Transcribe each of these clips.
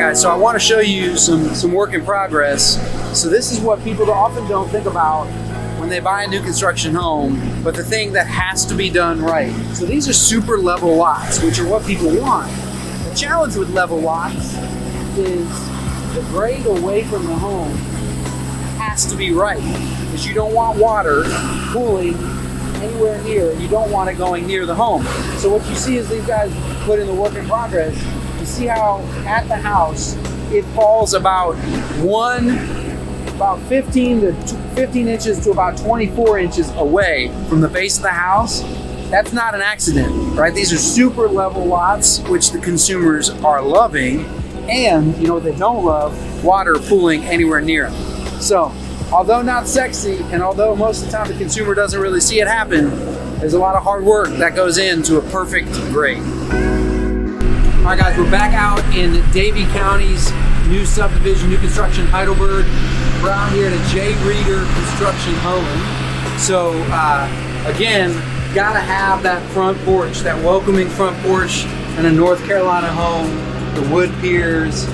guys, so I want to show you some work in progress. So this is what people often don't think about when they buy a new construction home, but the thing that has to be done right. So these are super level lots, which are what people want. The challenge with level lots is the grade away from the home has to be right, because you don't want water pooling anywhere near, you don't want it going near the home. So what you see is these guys put in the work in progress. You see how at the house it falls about 15 inches to about 24 inches away from the base of the house. That's not an accident, right? These are super level lots, which the consumers are loving. And you know what they don't love? Water pooling anywhere near them. So, although not sexy, and although most of the time the consumer doesn't really see it happen, there's a lot of hard work that goes into a perfect grade. All right, guys, we're back out in Davie County's new subdivision, new construction, Heidelberg. We're out here at a J. Reeder construction home. So, again, gotta have that front porch, that welcoming front porch in a North Carolina home. The wood piers,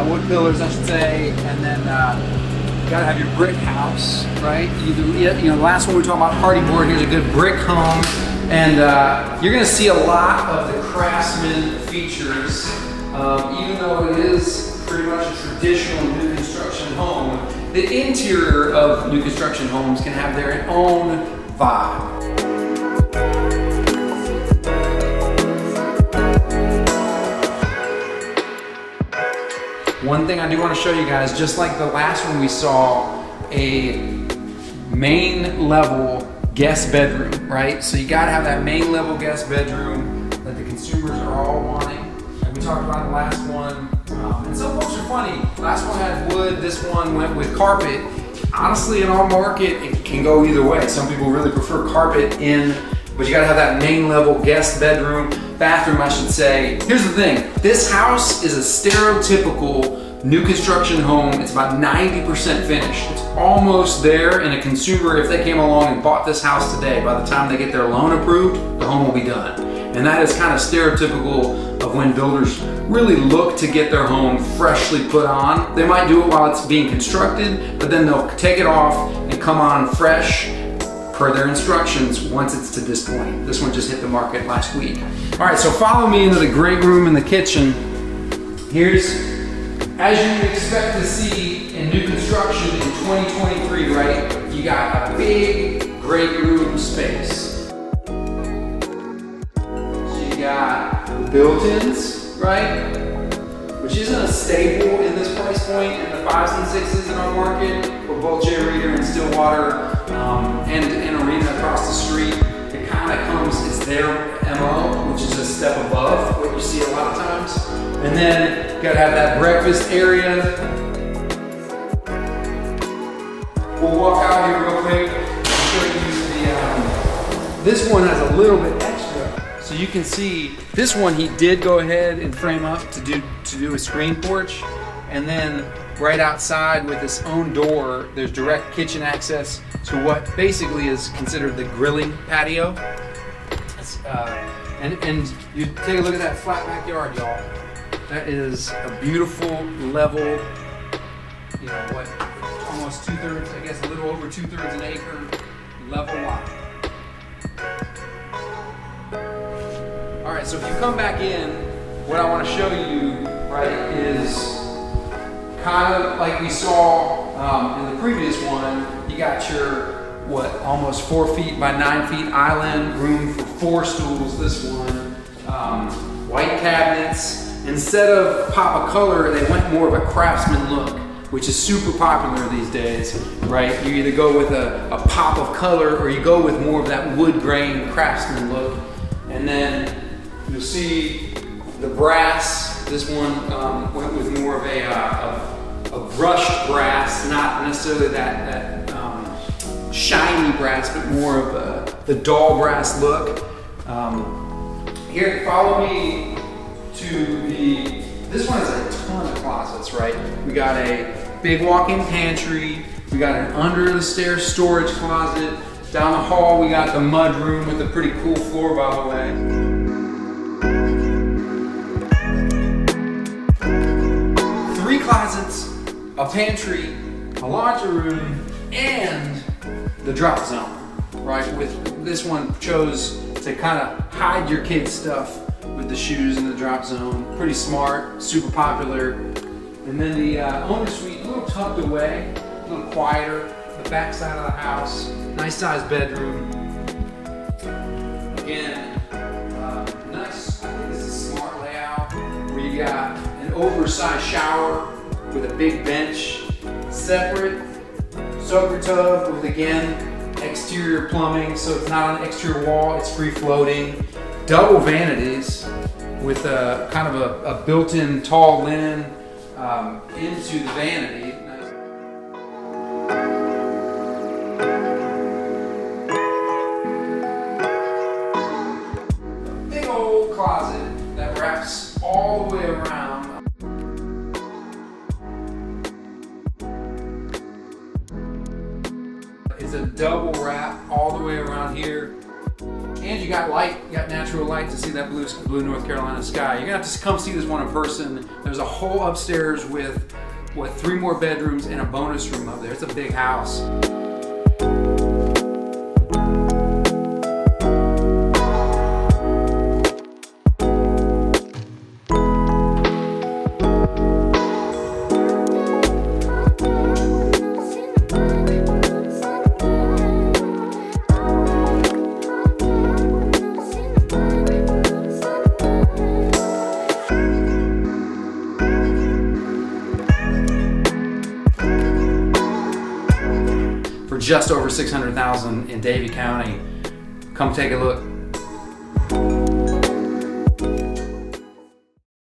wood pillars, I should say, and then gotta have your brick house, right? The last one we were talking about, hardy board. Here's a good brick home, and you're gonna see a lot of the Craftsman features, even though it is pretty much a traditional new construction home. The interior of new construction homes can have their own vibe. One thing I do want to show you guys, just like the last one, we saw a main level guest bedroom, right? So you got to have that main level guest bedroom that the consumers are all wanting. And we talked about the last one. And some folks are funny. Last one had wood, this one went with carpet. Honestly, in our market, it can go either way. Some people really prefer carpet in, but you got to have that main level guest bedroom. Bathroom, I should say. Here's the thing, this house is a stereotypical new construction home. It's about 90% finished. It's almost there, and a consumer, if they came along and bought this house today, by the time they get their loan approved, the home will be done. And that is kind of stereotypical of when builders really look to get their home freshly put on. They might do it while it's being constructed, but then they'll take it off and come on fresh per their instructions once it's to this point. This one just hit the market last week. All right, so follow me into the great room in the kitchen. Here's, as you would expect to see in new construction in 2023, right? You got a big great room space. So you got the built-ins, right? Which isn't a staple in this price point in the 5s and 6s in our market for both J. Reeder and Stillwater and Arena across the street. It kind of comes, it's their MO, which is a step above what you see a lot of times. And then you gotta have that breakfast area. We'll walk out here real quick and show you the, this one has a little bit extra. So you can see, this one he did go ahead and frame up to do a screen porch. And then right outside with its own door, there's direct kitchen access to what basically is considered the grilling patio. And you take a look at that flat backyard, y'all. That is a beautiful level, you know what, almost 2/3, I guess a little over 2/3 an acre level lot. All right, so if you come back in, what I want to show you, right, is kind of like we saw in the previous one. You got your, what, almost 4 feet by 9 feet island, room for 4 stools, this one. White cabinets. Instead of pop of color, they went more of a Craftsman look, which is super popular these days, right? You either go with a pop of color or you go with more of that wood grain Craftsman look. And then you'll see the brass. This one went with more of a brushed brass, not necessarily that shiny brass, but more of the dull brass look. Here, follow me to this one has a ton of closets, right? We got a big walk-in pantry, we got an under the stairs storage closet, down the hall we got the mud room with a pretty cool floor, by the way. a pantry, a laundry room, and the drop zone, right? With this one chose to kind of hide your kids' stuff with the shoes in the drop zone. Pretty smart, super popular. And then the owner suite, a little tucked away, a little quieter, the back side of the house, nice sized bedroom. Again, nice, I think this is a smart layout where you got an oversized shower with a big bench, separate soaker tub with, again, exterior plumbing, so it's not on an exterior wall, it's free floating. Double vanities with a kind of a built-in tall linen into the vanity. A big old closet that wraps all the way around. It's a double wrap all the way around here. And you got light, you got natural light to see that blue North Carolina sky. You're gonna have to come see this one in person. There's a whole upstairs with, 3 more bedrooms and a bonus room up there. It's a big house. For just over $600,000 in Davie County. Come take a look.